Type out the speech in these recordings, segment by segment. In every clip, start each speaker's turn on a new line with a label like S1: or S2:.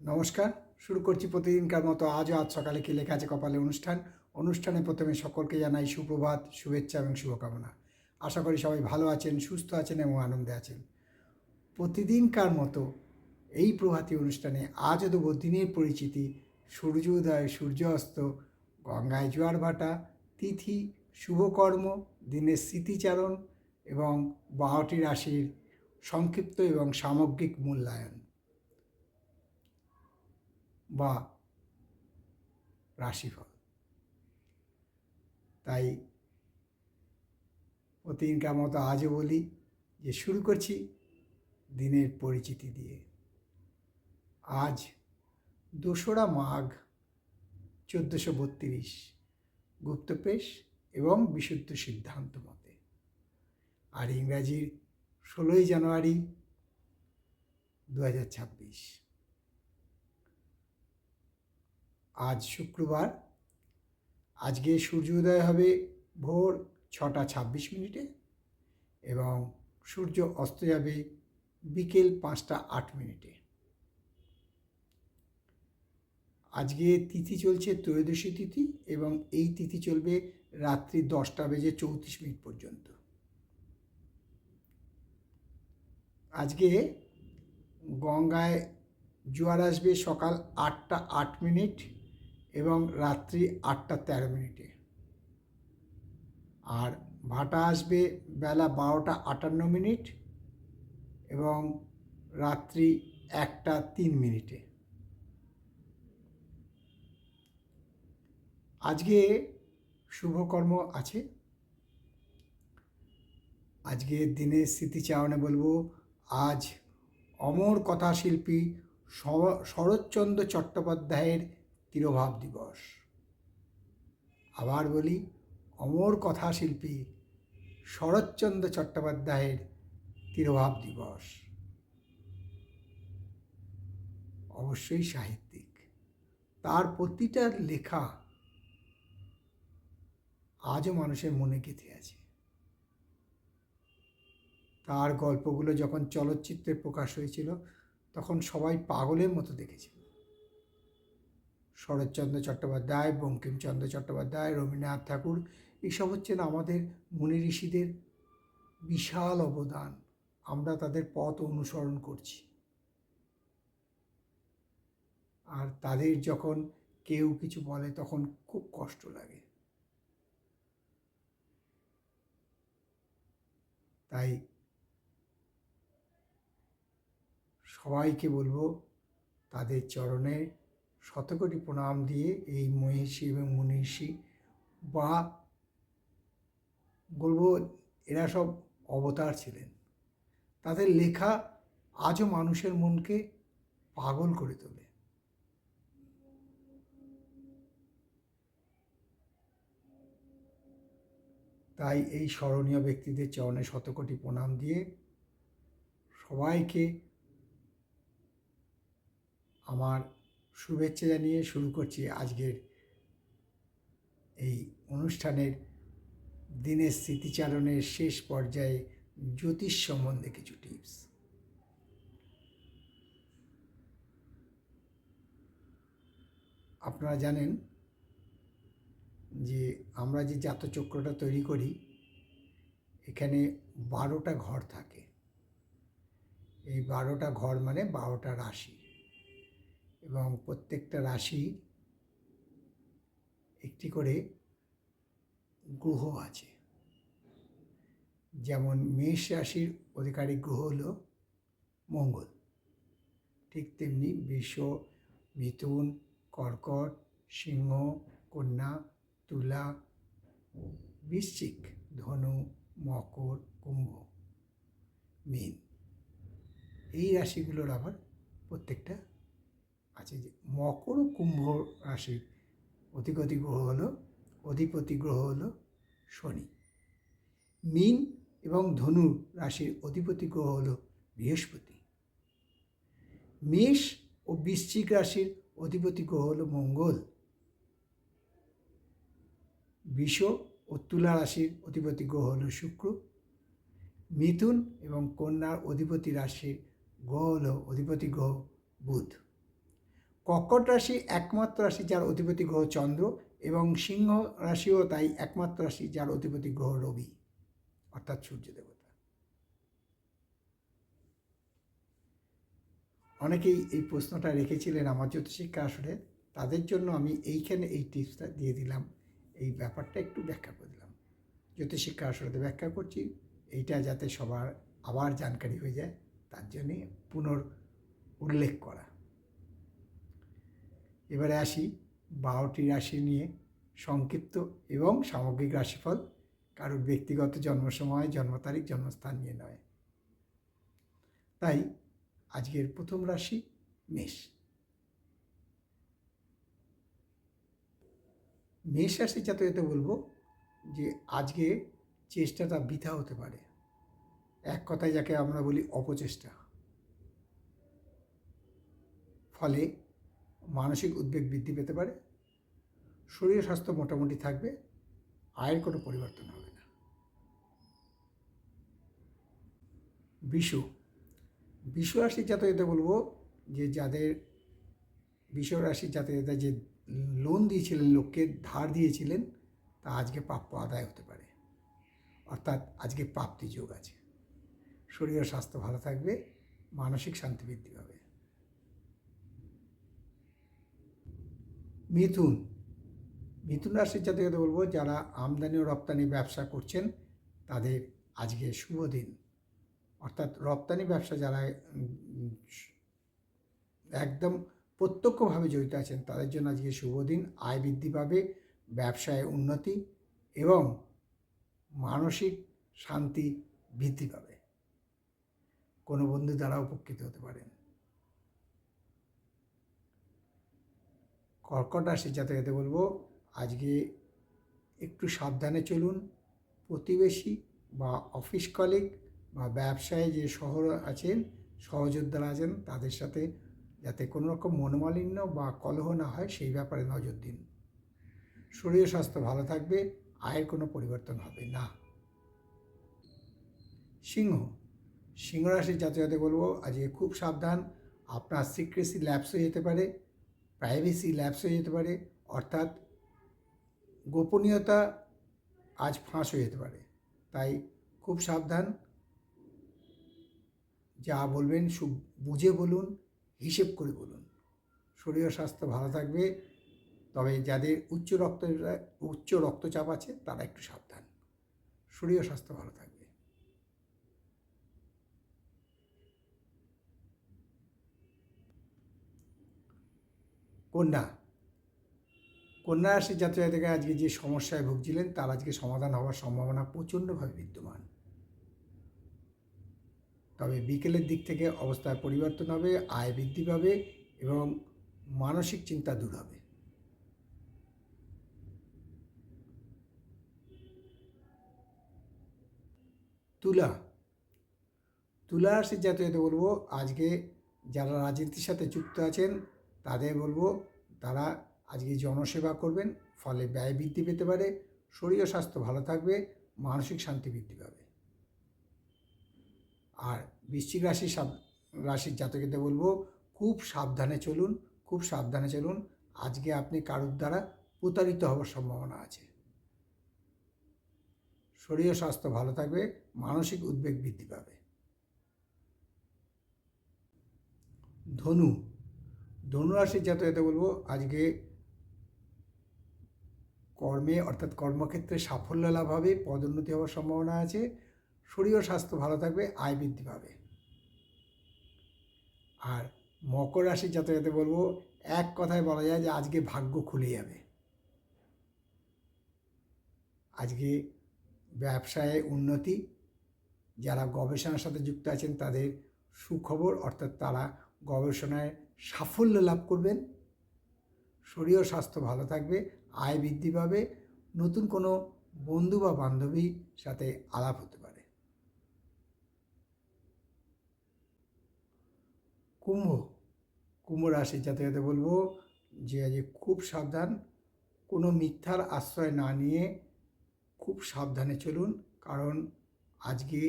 S1: নমস্কার। শুরু করছি প্রতিদিনকার মতো আজ সকালে কি লেখা আছে কপালে অনুষ্ঠানে প্রথমে সকলকে জানাই সুপ্রভাত, শুভেচ্ছা এবং শুভকামনা। আশা করি সবাই ভালো আছেন, সুস্থ আছেন এবং আনন্দে আছেন। প্রতিদিনকার মতো এই প্রভাতী অনুষ্ঠানে আজও দেব দিনের পরিচিতি, সূর্যোদয়, সূর্যাস্ত, গঙ্গায় জোয়ার ভাটা, তিথি, শুভকর্ম, দিনের স্মৃতিচারণ এবং 12টি রাশির সংক্ষিপ্ত এবং সামগ্রিক মূল্যায়ন বা রাশিফল। তাই প্রতিদিনকার মতো আজও বলি যে শুরু করছি দিনের পরিচিতি দিয়ে। আজ 2রা মাঘ 1432 গুপ্তপ্রেস এবং বিশুদ্ধ সিদ্ধান্ত মতে, আর ইংরাজির 16ই জানুয়ারি 2026। আজ শুক্রবার। আজকে সূর্যোদয় হবে ভোর 6টা 26 এবং সূর্য অস্ত যাবে বিকেল 5টা 8। আজকে তিথি চলছে ত্রয়োদশী তিথি এবং এই তিথি চলবে রাত্রি 10টা বেজে 34 পর্যন্ত। আজকে গঙ্গায় জোয়ার আসবে সকাল 8টা 8 এবং রাত্রি 8টা 13। আর ভাটা আসবে বেলা 12টা 58 এবং রাত্রি 1টা 3। আজকে শুভকর্ম আছে। আজকের দিনের স্মৃতিচারণে বলবো, আজ অমর কথাশিল্পী শরৎচন্দ্র চট্টোপাধ্যায়ের তিরোভাব দিবস। আবার বলি, অমর কথাশিল্পী শরৎচন্দ্র চট্টোপাধ্যায়ের তিরোভাব দিবস। অবশ্যই সাহিত্যিক, তার প্রতিটা লেখা আজও মানুষের মনে গেঁথে আছে। তার গল্পগুলো যখন চলচ্চিত্রে প্রকাশ হয়েছিল তখন সবাই পাগলের মতো দেখেছিল। শরৎচন্দ্র চট্টোপাধ্যায়, বঙ্কিমচন্দ্র চট্টোপাধ্যায়, রবীন্দ্রনাথ ঠাকুর, এসব হচ্ছেন আমাদের মুনি ঋষিদের বিশাল অবদান। আমরা তাদের পথ অনুসরণ করছি। আর তাদের যখন কেউ কিছু বলে তখন খুব কষ্ট লাগে। তাই সবাইকে বলবো, তাদের চরণে শতকোটি প্রণাম দিয়ে এই মহিষী এবং মনীষী, বা বলবো এরা সব অবতার ছিলেন। তাদের লেখা আজও মানুষের মনকে পাগল করে তোলে। তাই এই স্মরণীয় ব্যক্তিদের চরণে শতকোটি প্রণাম দিয়ে সবাইকে আমার শুভেচ্ছা জানিয়ে শুরু করছি আজকের এই অনুষ্ঠানের দিনের স্মৃতিচারণের শেষ পর্যায়ে জ্যোতিষ সম্বন্ধে কিছু টিপস। আপনারা জানেন যে আমরা যে জাতচক্রটা তৈরি করি, এখানে 12টা ঘর থাকে। এই 12টা ঘর মানে 12টা রাশি, এবং প্রত্যেকটা রাশি একটি করে গ্রহ আছে। যেমন মেষ রাশির অধিকারী গ্রহ হলো মঙ্গল, ঠিক তেমনি বৃষ, মিথুন, কর্কট, সিংহ, কন্যা, তুলা, বৃশ্চিক, ধনু, মকর, কুম্ভ, মীন, এই রাশিগুলোর আবার প্রত্যেকটা আছে। যে মকর ও কুম্ভ রাশির অধিপতি গ্রহ হলো শনি। মীন এবং ধনু রাশির অধিপতি গ্রহ হলো বৃহস্পতি। মেষ ও বৃশ্চিক রাশির অধিপতি গ্রহ হলো মঙ্গল। বৃষ ও তুলা রাশির অধিপতি গ্রহ হলো শুক্র। মিথুন এবং কন্যার অধিপতি গ্রহ হলো বুধ। কর্কট রাশি একমাত্র রাশি যার অধিপতি গ্রহ চন্দ্র, এবং সিংহ রাশিও তাই একমাত্র রাশি যার অধিপতি গ্রহ রবি অর্থাৎ সূর্য দেবতা। অনেকেই এই প্রশ্নটা রেখেছিলেন আমার জ্যোতিষিক্ষা আসরে, তাদের জন্য আমি এইখানে এই টিপসটা দিয়ে দিলাম, এই ব্যাপারটা একটু ব্যাখ্যা করে দিলাম। জ্যোতিষিক্ষা আসরে ব্যাখ্যা করছি, এইটা যাতে সবার আবার জানকারি হয়ে যায় তার জন্যে উল্লেখ করা। এবারে আসি 12টি রাশি নিয়ে সংক্ষিপ্ত এবং সামগ্রিক রাশিফল, কারোর ব্যক্তিগত জন্ম সময়, জন্ম তারিখ, জন্মস্থান নিয়ে নয়। তাই আজকের প্রথম রাশি মেষ। মেষ রাশি জাতকদের বলবো যে আজকে চেষ্টাটা বৃথা হতে পারে, এক কথায় যাকে আমরা বলি অপচেষ্টা। ফলে মানসিক উদ্বেগ বৃদ্ধি পেতে পারে, শরীর স্বাস্থ্য মোটামুটি থাকবে, আয়ের কোনো পরিবর্তন হবে না। বৃষ রাশির জাতকদের বলবো যে যাদের বৃষ রাশির জাতকরা যে লোন দিয়েছিলেন, লোককে ধার দিয়েছিলেন, তা আজকে প্রাপ্য আদায় হতে পারে, অর্থাৎ আজকে প্রাপ্তি যোগ আছে। শরীর ও স্বাস্থ্য ভালো থাকবে, মানসিক শান্তি বৃদ্ধি পাবে। মিথুন রাশির জাতকদের বলবো যারা আমদানি ও রপ্তানি ব্যবসা করছেন তাদের আজকে শুভ দিন, অর্থাৎ রপ্তানি ব্যবসা যারা একদম প্রত্যক্ষভাবে জড়িত আছেন তাদের জন্য আজকে শুভ দিন। আয় বৃদ্ধি পাবে, ব্যবসায় উন্নতি এবং মানসিক শান্তি বৃদ্ধি পাবে। কোনো বন্ধু দ্বারা উপকৃত হতে পারেন। কর্কট রাশির জাতকদের বলবো আজকে একটু সাবধানে চলুন। প্রতিবেশী বা অফিস কলিগ বা ব্যবসায় যে আছেন, সহযোদ্ধারা আছেন, তাদের সাথে যাতে কোনো রকম মনোমালিন্য বা কলহ না হয় সেই ব্যাপারে নজর দিন। শরীর স্বাস্থ্য ভালো থাকবে, আয়ের কোনো পরিবর্তন হবে না। সিংহ রাশির জাতকদের বলবো আজকে খুব সাবধান। আপনার সিক্রেসি ল্যাপস হয়ে যেতে পারে, প্রাইভেসি ল্যাপস হয়ে যেতে পারে, অর্থাৎ গোপনীয়তা আজ ফাঁস হয়ে যেতে পারে। তাই খুব সাবধান, যা বলবেন বুঝে বলুন, হিসেব করে বলুন। শরীর স্বাস্থ্য ভালো থাকবে, তবে যাদের উচ্চ রক্তচাপ আছে তারা একটু সাবধান। শরীর স্বাস্থ্য ভালো থাকবে। কন্যা রাশির জাতক-জাতিকারা আজকে যে সমস্যায় ভুগছিলেন তার আজকে সমাধান হওয়ার সম্ভাবনা প্রচণ্ডভাবে বিদ্যমান। তবে বিকেলের দিক থেকে অবস্থার পরিবর্তন হবে, আয় বৃদ্ধি পাবে এবং মানসিক চিন্তা দূর হবে। তুলা রাশির জাতকদের বলবো আজকে যারা রাজনীতির সাথে যুক্ত আছেন তাদের বলবো তারা আজকে জনসেবা করবেন, ফলে ব্যয় বৃদ্ধি পেতে পারে। শরীর ও স্বাস্থ্য ভালো থাকবে, মানসিক শান্তি বৃদ্ধি পাবে। আর বৃশ্চিক রাশির জাতকদের বলবো খুব সাবধানে চলুন। আজকে আপনি কারোর দ্বারা প্রতারিত হওয়ার সম্ভাবনা আছে। শরীর ও স্বাস্থ্য ভালো থাকবে, মানসিক উদ্বেগ বৃদ্ধি পাবে। ধনু রাশির জাতকদের বলবো আজকে কর্মে অর্থাৎ কর্মক্ষেত্রে সাফল্য লাভ হবে, পদোন্নতি হওয়ার সম্ভাবনা আছে। শরীর ও স্বাস্থ্য ভালো থাকবে, আয় বৃদ্ধি পাবে। আর মকর রাশির জাতকদের বলবো এক কথায় বলা যায় যে আজকে ভাগ্য খুলে যাবে। আজকে ব্যবসায় উন্নতি, যারা গবেষণার সাথে যুক্ত আছেন তাদের সুখবর, অর্থাৎ তারা গবেষণায় সাফল্য লাভ করবেন। শরীর ও স্বাস্থ্য ভালো থাকবে, আয় বৃদ্ধি পাবে, নতুন কোনো বন্ধু বা বান্ধবীর সাথে আলাপ হতে পারে। কুম্ভ রাশির জাতকদের বলবো যে আজকে খুব সাবধান, কোনো মিথ্যার আশ্রয় না নিয়ে খুব সাবধানে চলুন, কারণ আজকে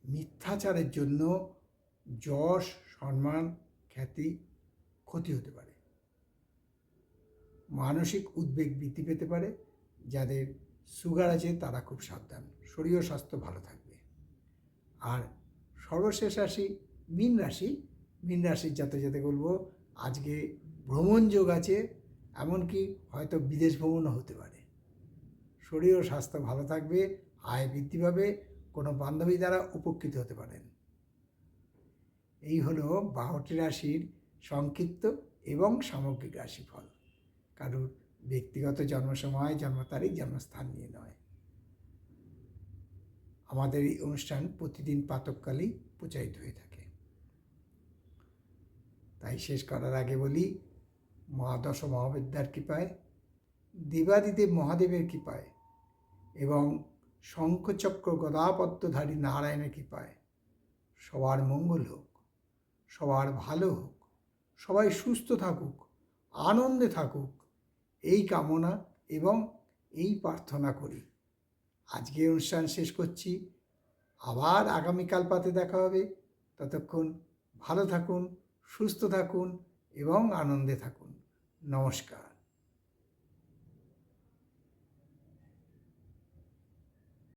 S1: মিথ্যাচারের জন্য যশ, সম্মান, খ্যাতি ক্ষতি হতে পারে, মানসিক উদ্বেগ বৃদ্ধি পেতে পারে। যাদের সুগার আছে তারা খুব সাবধান, শরীর ও স্বাস্থ্য ভালো থাকবে। আর সর্বশেষ রাশি মীন রাশি। মীন রাশির যাতে বলবো আজকে ভ্রমণ যোগ আছে, এমনকি হয়তো বিদেশ ভ্রমণও হতে পারে। শরীর ও স্বাস্থ্য ভালো থাকবে, আয় বৃদ্ধি পাবে, কোনো বান্ধবী দ্বারা উপকৃত হতে পারেন। এই হলো 12টি রাশির সংক্ষিপ্ত এবং সামগ্রিক রাশিফল। কারোর ব্যক্তিগত জন্ম সময়, জন্ম তারিখ, জন্মস্থান নিয়ে নয়। আমাদের এই অনুষ্ঠান প্রতিদিন প্রাতঃকালেই প্রচারিত হয়ে থাকে। তাই শেষ করার আগে বলি, মহাদশ মহাবিদ্যার কৃপায়, দেবাদিদেব মহাদেবের কৃপায় এবং শঙ্খচক্র গদাপদ্মধারী নারায়ণের কৃপায় সবার মঙ্গল হোক, সবার ভালো হোক, সবাই সুস্থ থাকুক, আনন্দে থাকুক, এই কামনা এবং এই প্রার্থনা করি আজকে অনুষ্ঠান শেষ করছি। আবার আগামীকাল পাতে দেখা হবে। ততক্ষণ ভালো থাকুন, সুস্থ থাকুন এবং আনন্দে থাকুন। নমস্কার।